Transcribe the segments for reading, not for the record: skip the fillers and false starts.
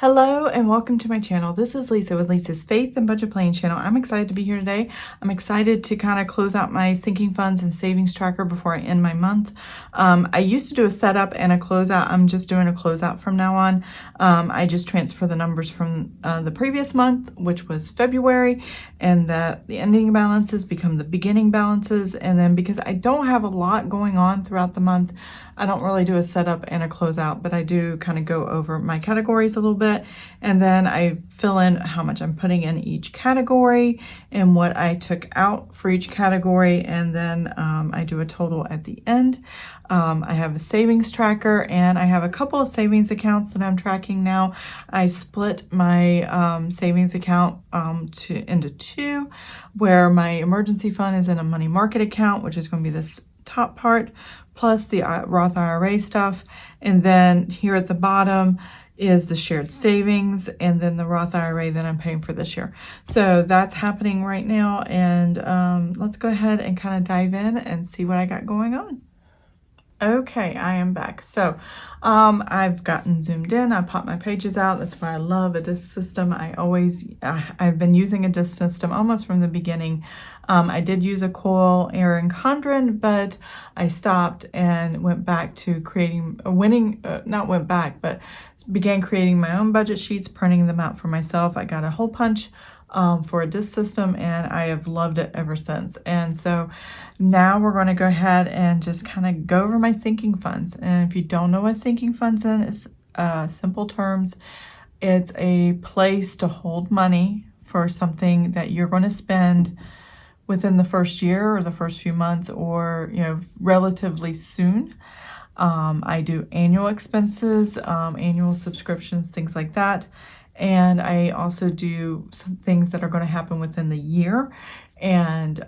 Hello and welcome to my channel. This is Lisa with Lisa's Faith and Budget Planning channel. I'm excited to be here today. I'm excited to kind of close out my sinking funds and savings tracker before I end my month. I used to do a setup and a closeout. I'm just doing a closeout from now on. I just transfer the numbers from the previous month, which was February, and the ending balances become the beginning balances. And then because I don't have a lot going on throughout the month, I don't really do a setup and a closeout, but I do kind of go over my categories a little bit, and then I fill in how much I'm putting in each category and what I took out for each category, and then I do a total at the end. I have a savings tracker, and I have a couple of savings accounts that I'm tracking now. I split my savings account into two, where my emergency fund is in a money market account, which is going to be this top part, plus the Roth IRA stuff. And then here at the bottom is the shared savings, and then the Roth IRA that I'm paying for this year. So that's happening right now. And let's go ahead and kind of dive in and see what I got going on. Okay, I am back. So I've gotten zoomed in. I popped my pages out. That's why I love a disc system. I've been using a disc system almost from the beginning. I did use a coil Erin Condren, but I stopped and went back to creating began creating my own budget sheets, printing them out for myself. I got a hole punch for a disc system, and I have loved it ever since. And so now we're going to go ahead and just kind of go over my sinking funds. And if you don't know what sinking funds is, simple terms, it's a place to hold money for something that you're going to spend within the first year or the first few months, or relatively soon. I do annual expenses, annual subscriptions, things like that. And I also do some things that are going to happen within the year, and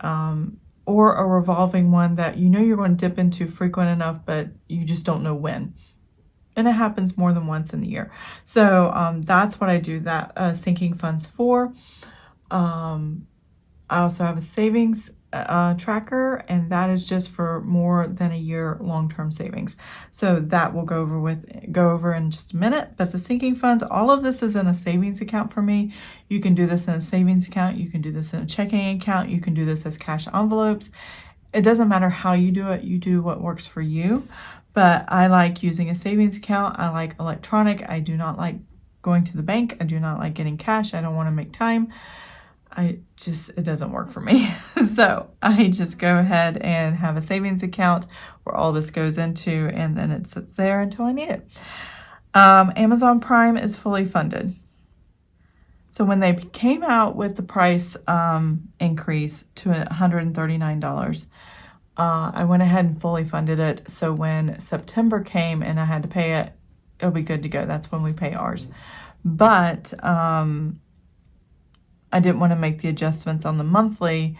or a revolving one that you're going to dip into frequent enough, but you just don't know when. And it happens more than once in the year. So that's what I do that sinking funds for. I also have a savings tracker, and that is just for more than a year long-term savings. So that we'll go over in just a minute. But the sinking funds, all of this is in a savings account for me. You can do this in a savings account. You can do this in a checking account. You can do this as cash envelopes. It doesn't matter how you do it. You do what works for you. But I like using a savings account. I like electronic. I do not like going to the bank. I do not like getting cash. I don't want to make time. It doesn't work for me. So I just go ahead and have a savings account where all this goes into, and then it sits there until I need it. Amazon Prime is fully funded. So when they came out with the price increase to $139, I went ahead and fully funded it. So when September came and I had to pay it, it'll be good to go. That's when we pay ours. But I didn't want to make the adjustments on the monthly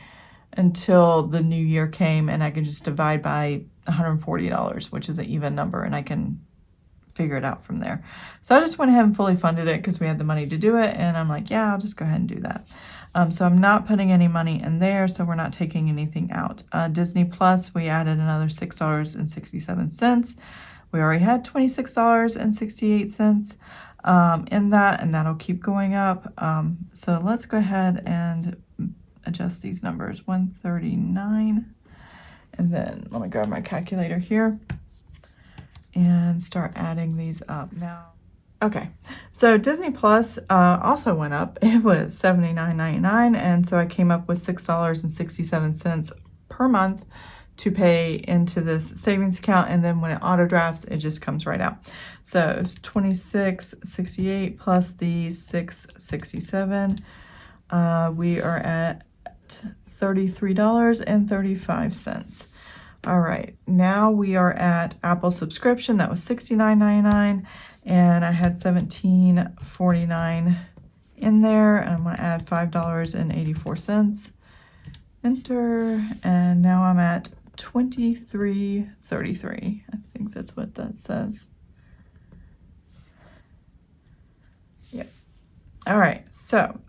until the new year came, and I could just divide by $140, which is an even number, and I can figure it out from there. So I just went ahead and fully funded it because we had the money to do it, and I'm like, yeah, I'll just go ahead and do that. So I'm not putting any money in there, so we're not taking anything out. Disney Plus, we added another $6.67. We already had $26.68 in that, and that'll keep going up. So let's go ahead and adjust these numbers. 139, and then let me grab my calculator here and start adding these up now. Okay, so Disney Plus also went up. It was $79.99, and so I came up with $6.67 per month to pay into this savings account, and then when it auto drafts, it just comes right out. So it's $26.68 plus the $6.67. We are at $33.35. All right, now we are at Apple subscription. That was $69.99, and I had $17.49 in there, and I'm going to add $5.84. Enter, and now I'm at $23.33. I think that's what that says. Yep. All right, so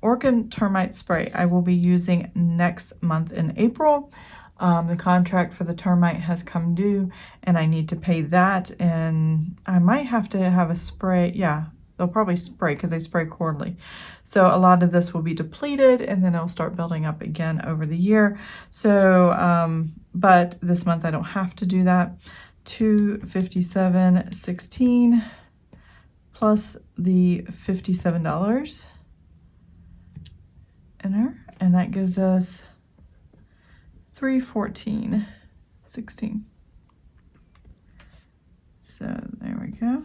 Orkin termite spray I will be using next month in April. The contract for the termite has come due, and I need to pay that, and I might have to have a spray. Yeah, They'll probably spray because they spray quarterly. So a lot of this will be depleted, and then it'll start building up again over the year. So, but this month I don't have to do that. $257.16 plus the $57 enter, and that gives us $314.16. So there we go.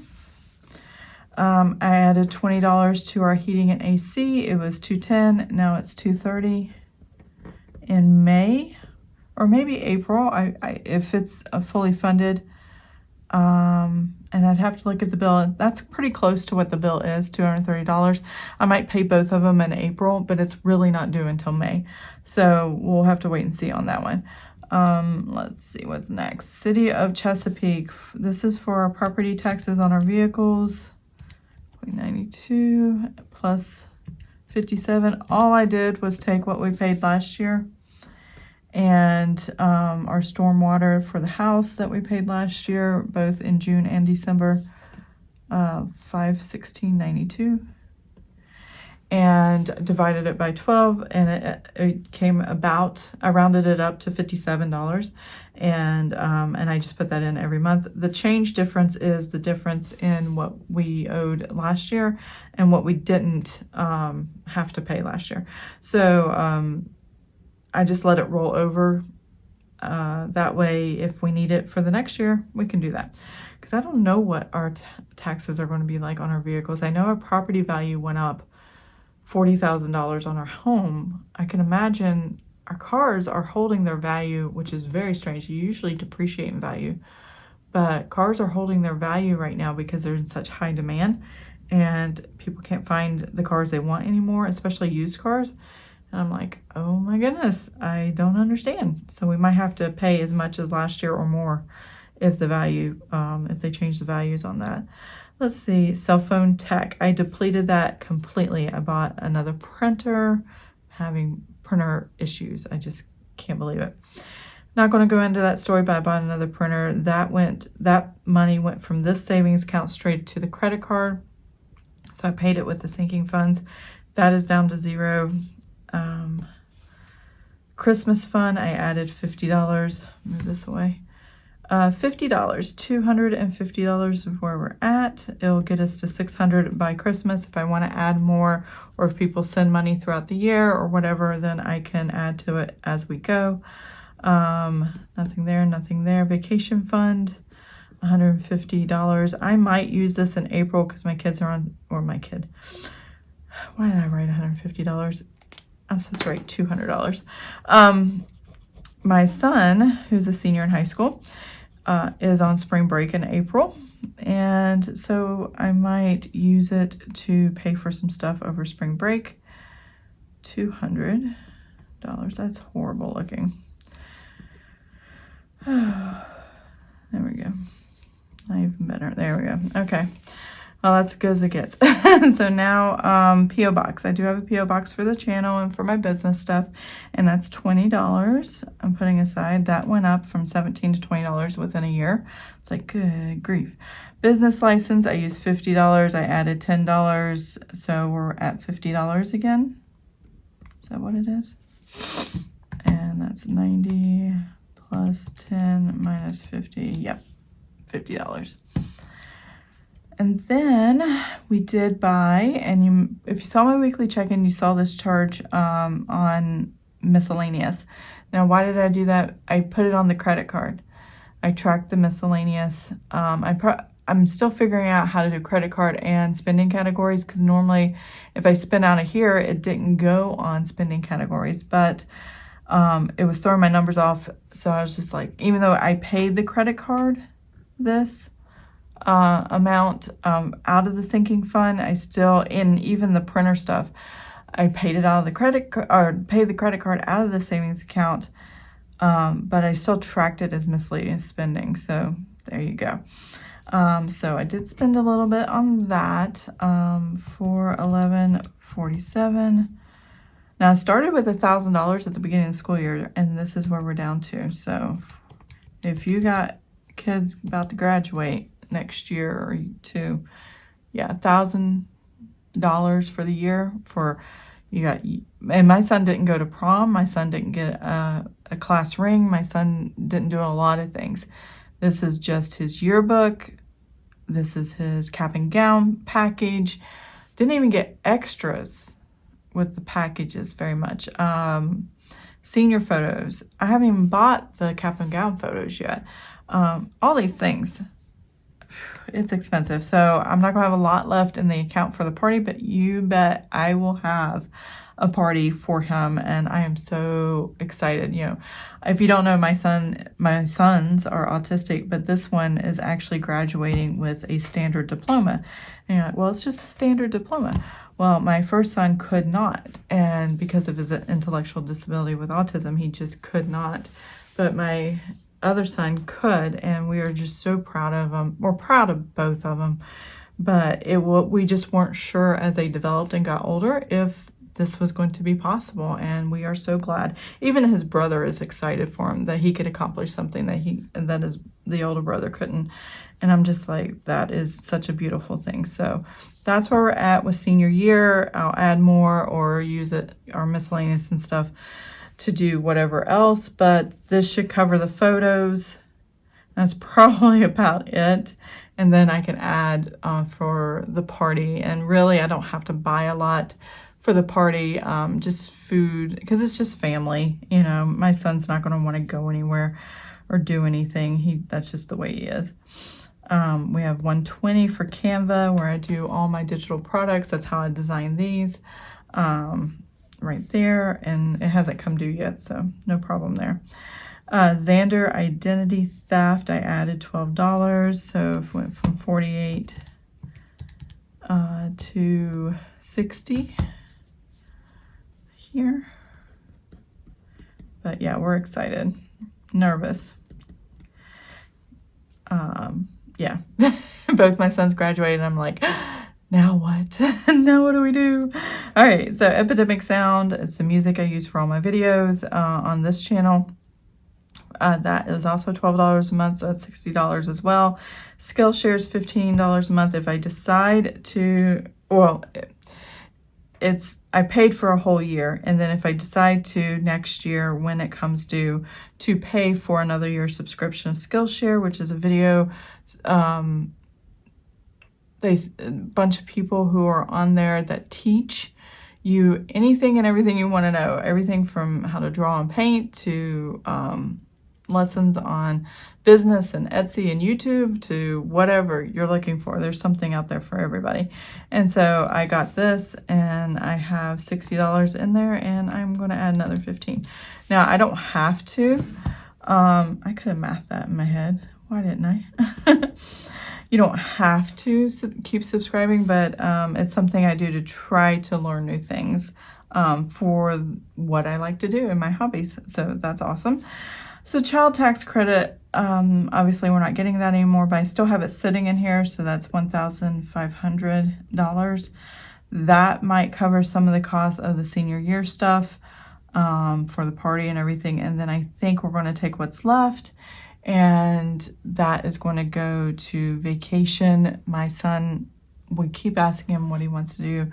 I added $20 to our heating and AC. It was $210. Now it's $230 in May, or maybe April. If it's fully funded. And I'd have to look at the bill. That's pretty close to what the bill is, $230. I might pay both of them in April, but it's really not due until May. So we'll have to wait and see on that one. Let's see what's next. City of Chesapeake. This is for our property taxes on our vehicles. 92 plus 57. All I did was take what we paid last year and our stormwater for the house that we paid last year, both in June and December, $516.92, and divided it by 12, and it came about, I rounded it up to $57, and I just put that in every month. The change difference is the difference in what we owed last year and what we didn't have to pay last year. So I just let it roll over. That way, if we need it for the next year, we can do that. Because I don't know what our taxes are going to be like on our vehicles. I know our property value went up $40,000 on our home. I can imagine our cars are holding their value, which is very strange. You usually depreciate in value, but cars are holding their value right now because they're in such high demand, and people can't find the cars they want anymore, especially used cars. And I'm like, oh my goodness, I don't understand. So we might have to pay as much as last year or more if the value, if they change the values on that. Let's see, cell phone tech. I depleted that completely. I bought another printer, having printer issues. I just can't believe it. Not going to go into that story, but I bought another printer. That money went from this savings account straight to the credit card. So I paid it with the sinking funds. That is down to zero. Christmas fund, I added $50. Move this away. $50, $250 is where we're at. It'll get us to $600 by Christmas. If I want to add more, or if people send money throughout the year or whatever, then I can add to it as we go. Nothing there, nothing there. Vacation fund, $150. I might use this in April because my kids are on, or my kid. Why did I write $150? I'm supposed to write $200. My son, who's a senior in high school, is on spring break in April. And so I might use it to pay for some stuff over spring break. $200. That's horrible looking. There we go. Not even better. There we go. Okay. Well, that's as good as it gets. So now, P.O. Box. I do have a P.O. Box for the channel and for my business stuff, and that's $20 I'm putting aside. That went up from $17 to $20 within a year. It's like, good grief. Business license, I used $50. I added $10, so we're at $50 again. Is that what it is? And that's 90 plus 10 minus 50. Yep, $50. And then we did buy, and if you saw my weekly check-in, you saw this charge on miscellaneous. Now, why did I do that? I put it on the credit card. I tracked the miscellaneous. I'm still figuring out how to do credit card and spending categories, because normally if I spend out of here, it didn't go on spending categories, but it was throwing my numbers off. So I was just like, even though I paid the credit card this amount out of the sinking fund, I still, in even the printer stuff, I paid it out of the credit card, or paid the credit card out of the savings account, but I still tracked it as miscellaneous spending. So there you go. So I did spend a little bit on that for $11.47. Now I started with $1,000 at the beginning of the school year, and this is where we're down to. So if you got kids about to graduate next year or two, yeah, $1,000 for the year for, you got, and my son didn't go to prom. My son didn't get a class ring. My son didn't do a lot of things. This is just his yearbook. This is his cap and gown package. Didn't even get extras with the packages very much. Senior photos. I haven't even bought the cap and gown photos yet. All these things. It's expensive. So I'm not going to have a lot left in the account for the party, but you bet I will have a party for him, and I am so excited. You know, if you don't know, my sons are autistic, but this one is actually graduating with a standard diploma. And you're like, well, it's just a standard diploma. Well, my first son could not, and because of his intellectual disability with autism, he just could not. But my other son could, and we are just so proud of him. We're proud of both of them, but we just weren't sure as they developed and got older if this was going to be possible, and we are so glad. Even his brother is excited for him that he could accomplish something that the older brother couldn't. And I'm just like, that is such a beautiful thing. So that's where we're at with senior year. I'll add more or use our miscellaneous and stuff to do whatever else, but this should cover the photos. That's probably about it. And then I can add for the party. And really, I don't have to buy a lot for the party, just food, because it's just family. You know, my son's not going to want to go anywhere or do anything. That's just the way he is. We have 120 for Canva, where I do all my digital products. That's how I design these. Right there, and it hasn't come due yet, so no problem there. Xander identity theft, I added $12, so it went from 48 to 60 here. But yeah, we're excited, nervous. Yeah, both my sons graduated, and I'm like, now what? Now what do we do? All right, so Epidemic Sound is the music I use for all my videos on this channel. That is also $12 a month, so that's $60 as well. Skillshare is $15 a month if I decide to, well, I paid for a whole year, and then if I decide to next year when it comes due to pay for another year subscription of Skillshare, which is a video, a bunch of people who are on there that teach you anything and everything you want to know, everything from how to draw and paint to lessons on business and Etsy and YouTube to whatever you're looking for. There's something out there for everybody. And so I got this, and I have $60 in there, and I'm going to add another $15. Now, I don't have to. I could have mathed that in my head. Why didn't I? You don't have to keep subscribing, but it's something I do to try to learn new things for what I like to do in my hobbies. So that's awesome. So child tax credit, obviously we're not getting that anymore, but I still have it sitting in here. So that's $1,500. That might cover some of the cost of the senior year stuff for the party and everything. And then I think we're going to take what's left, and that is going to go to vacation. My son, we keep asking him what he wants to do.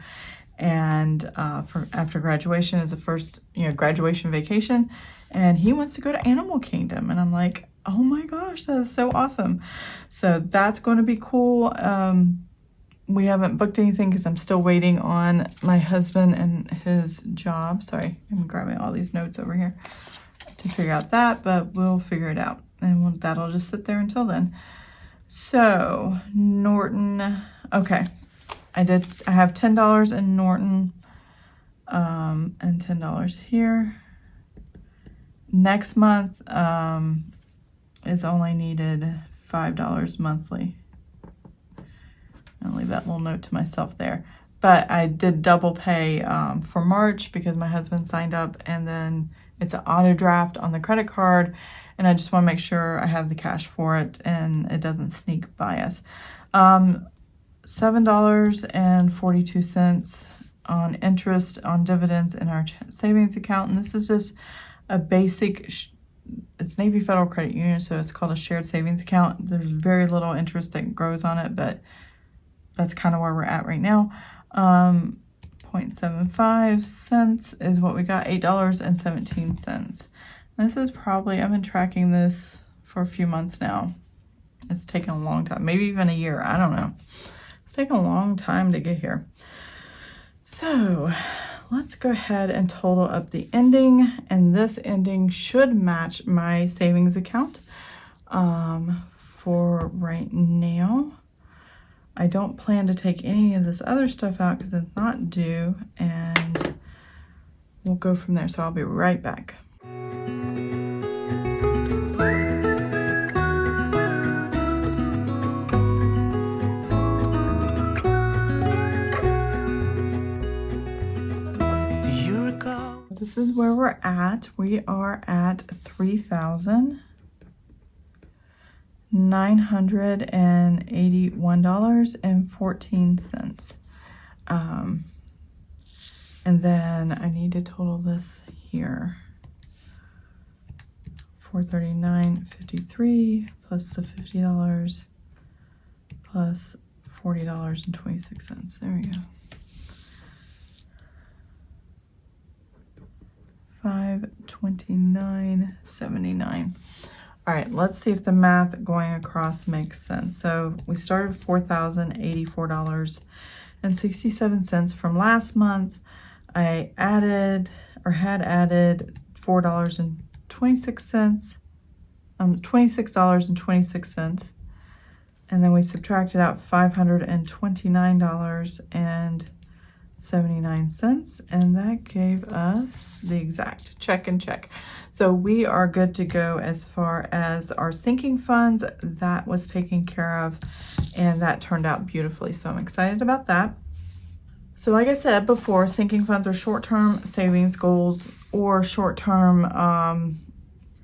And for after graduation is the first, graduation vacation. And he wants to go to Animal Kingdom. And I'm like, oh my gosh, that is so awesome. So that's going to be cool. We haven't booked anything because I'm still waiting on my husband and his job. Sorry, I'm grabbing all these notes over here to figure out that, but we'll figure it out. And that'll just sit there until then. So Norton, okay. I have $10 in Norton and $10 here. Next month is only needed $5 monthly. I'll leave that little note to myself there. But I did double pay for March because my husband signed up, and then it's an auto draft on the credit card, and I just want to make sure I have the cash for it and it doesn't sneak by us. $7.42 on interest on dividends in our savings account. And this is just a basic, it's Navy Federal Credit Union, so it's called a shared savings account. There's very little interest that grows on it, but that's kind of where we're at right now. 0.75 cents is what we got, $8.17. This is probably, I've been tracking this for a few months now. It's taken a long time, maybe even a year, I don't know. It's taken a long time to get here. So let's go ahead and total up the ending, and this ending should match my savings account for right now. I don't plan to take any of this other stuff out because it's not due, and we'll go from there. So I'll be right back. This is where we're at. We are at $3,981.14. And then I need to total this here. $439.53 plus the $50 plus $40.26. There we go. $529.79. All right, let's see if the math going across makes sense. So we started with $4,084.67 from last month. I added or had added $4.26, $26.26, and then we subtracted out $529.79, and that gave us the exact check and check. So we are good to go as far as our sinking funds. That was taken care of, and that turned out beautifully. So I'm excited about that. So like I said before, sinking funds are short-term savings goals or short-term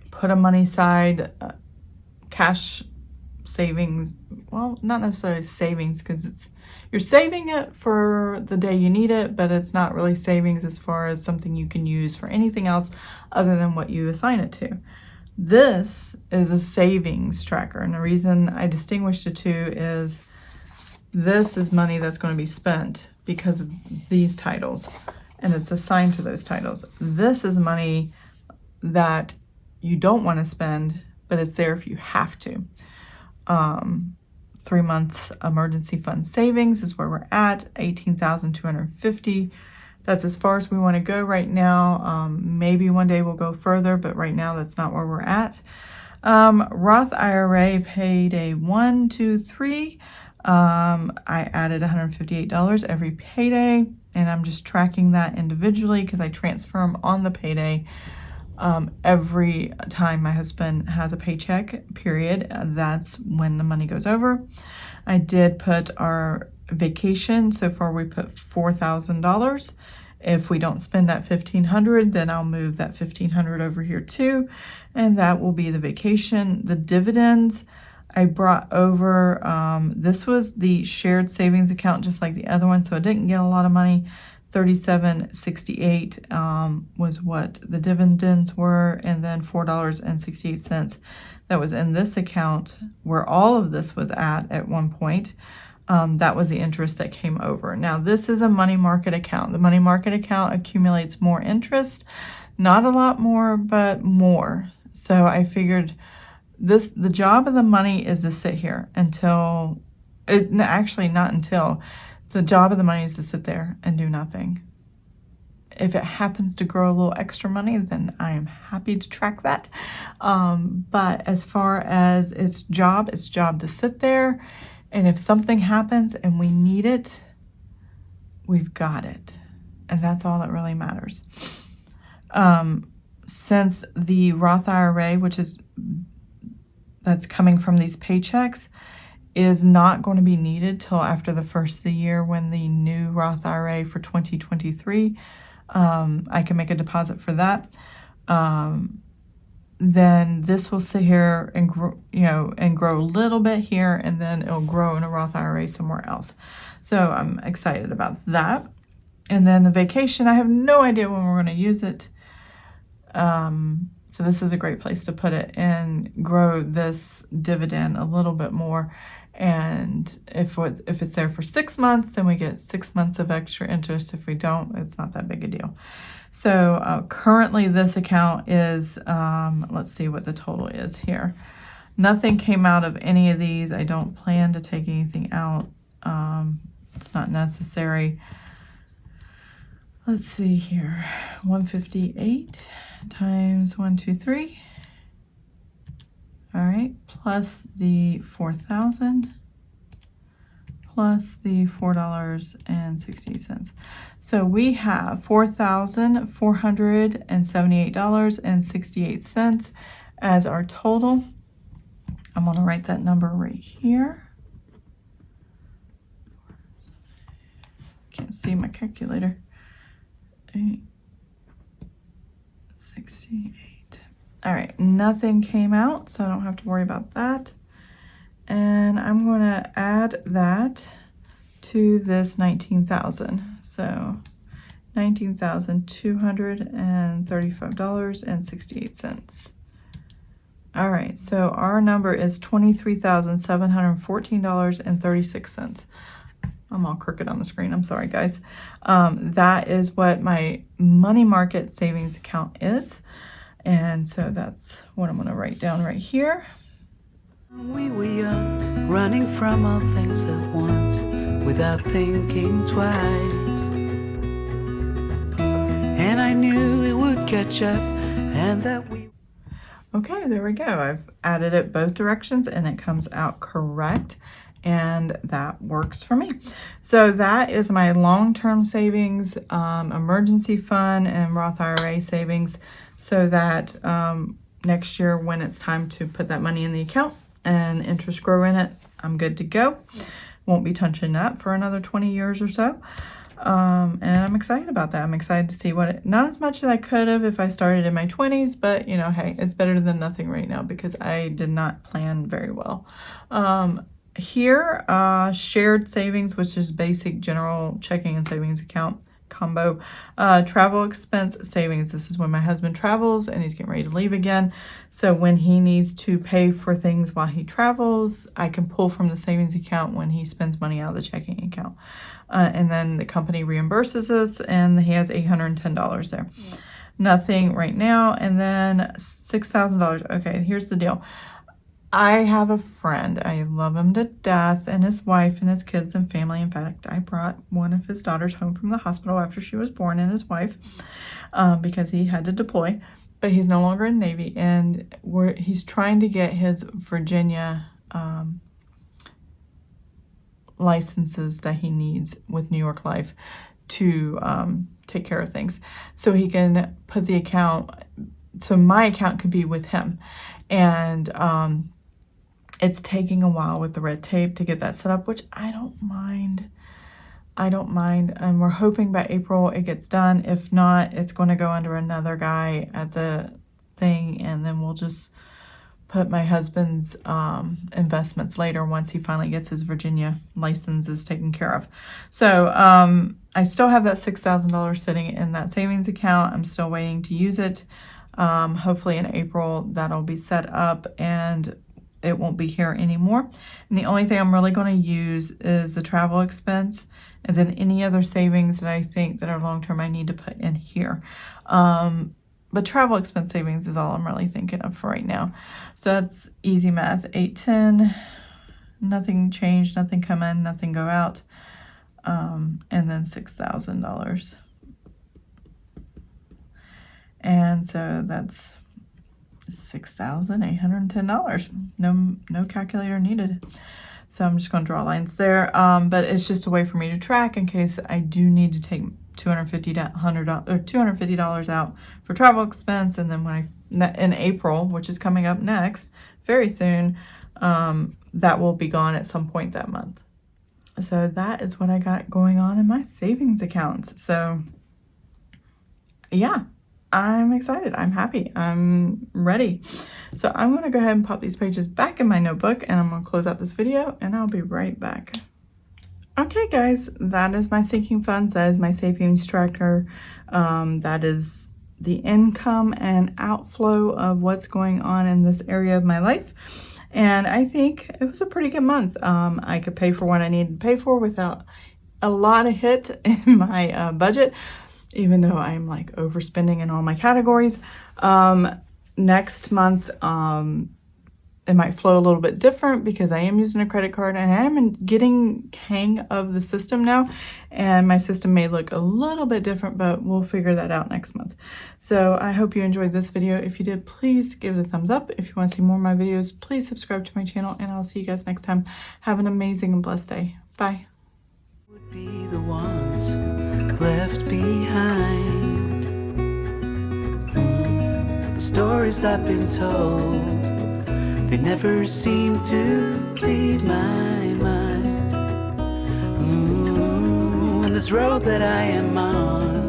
put a money aside cash savings. Well, not necessarily savings, because you're saving it for the day you need it, but it's not really savings as far as something you can use for anything else other than what you assign it to. This is a savings tracker, and the reason I distinguish the two is this is money that's going to be spent because of these titles, and it's assigned to those titles. This is money that you don't want to spend, but it's there if you have to. 3 months emergency fund savings is where we're at, $18,250. That's as far as we want to go right now. Maybe one day we'll go further, but right now that's not where we're at. Roth IRA payday 1, 2, 3. I added $158 every payday, and I'm just tracking that individually because I transfer them on the payday. Every time my husband has a paycheck, period, that's when the money goes over. I did put our vacation. So far we put $4,000. If we don't spend that $1,500, then I'll move that $1,500 over here too, and that will be the vacation. The dividends I brought over, this was the shared savings account just like the other one, so I didn't get a lot of money. $37.68 was what the dividends were, and then $4.68 that was in this account where all of this was at one point. That was the interest that came over. Now this is a money market account. The money market account accumulates more interest, not a lot more, but more. So I figured the job of the money is to sit here until, actually not until, the job of the money is to sit there and do nothing. If it happens to grow a little extra money, then I am happy to track that. But as far as its job to sit there. And if something happens and we need it, we've got it. And that's all that really matters. Since the Roth IRA, that's coming from these paychecks, is not going to be needed till after the first of the year when the new Roth IRA for 2023, I can make a deposit for that. Then this will sit here and grow, and grow a little bit here, and then it'll grow in a Roth IRA somewhere else. So I'm excited about that. And then the vacation, I have no idea when we're going to use it. So this is a great place to put it and grow this dividend a little bit more. And if it's there for 6 months, then we get 6 months of extra interest. If we don't, it's not that big a deal. So currently this account is, let's see what the total is here. Nothing came out of any of these. I don't plan to take anything out. It's not necessary. Let's see here. 158 times 123. All right, plus the 4,000 plus the $4.68. So we have $4,478.68 as our total. I'm going to write that number right here. Can't see my calculator. 868. All right, nothing came out, so I don't have to worry about that. And I'm going to add that to this 19,000. So $19,235.68. All right, so our number is $23,714.36. I'm all crooked on the screen. I'm sorry, guys. That is what my money market savings account is. And so that's what I'm going to write down right here. We were young, running from all things at once, without thinking twice. And I knew it would catch up, and that we... Okay, there we go. I've added it both directions, and it comes out correct. And that works for me. So that is my long-term savings, emergency fund, and Roth IRA savings, so that next year when it's time to put that money in the account and interest grow in it, I'm good to go. Won't be touching that for another 20 years or so. And I'm excited about that. I'm excited to see not as much as I could have if I started in my 20s, but you know, hey, it's better than nothing right now because I did not plan very well. Here, shared savings, which is basic general checking and savings account combo. Travel expense savings. This is when my husband travels and he's getting ready to leave again. So when he needs to pay for things while he travels, I can pull from the savings account when he spends money out of the checking account. And then the company reimburses us, and he has $810 there. Yeah. Nothing right now. And then $6,000. Okay, here's the deal. I have a friend. I love him to death, and his wife and his kids and family. In fact, I brought one of his daughters home from the hospital after she was born, and his wife, because he had to deploy. But he's no longer in the Navy, and he's trying to get his Virginia licenses that he needs with New York Life to take care of things. So he can put the account, so my account could be with him. And it's taking a while with the red tape to get that set up, which I don't mind. And we're hoping by April it gets done. If not, it's going to go under another guy at the thing, and then we'll just put my husband's investments later once he finally gets his Virginia licenses taken care of. So I still have that $6,000 sitting in that savings account. I'm still waiting to use it. Hopefully in April that'll be set up and it won't be here anymore. And the only thing I'm really going to use is the travel expense, and then any other savings that I think that are long-term I need to put in here. But travel expense savings is all I'm really thinking of for right now. So that's easy math. 810, nothing changed, nothing come in, nothing go out. And then $6,000. And so that's $6,810. No calculator needed. So I'm just going to draw lines there. But it's just a way for me to track in case I do need to take $250 out for travel expense. And then when in April, which is coming up next, very soon, that will be gone at some point that month. So that is what I got going on in my savings accounts. So yeah, I'm excited. I'm happy. I'm ready. So I'm going to go ahead and pop these pages back in my notebook, and I'm going to close out this video, and I'll be right back. Okay, guys, that is my sinking funds. That is my savings tracker. That is the income and outflow of what's going on in this area of my life. and I think it was a pretty good month. I could pay for what I needed to pay for without a lot of hit in my budget, even though I'm like overspending in all my categories. Next month, it might flow a little bit different because I am using a credit card and I am getting hang of the system now, and my system may look a little bit different, but we'll figure that out next month. So I hope you enjoyed this video. If you did, please give it a thumbs up. If you want to see more of my videos, please subscribe to my channel, and I'll see you guys next time. Have an amazing and blessed day. Bye. Would be the ones left behind. The stories I've been told, they never seem to leave my mind. And this road that I am on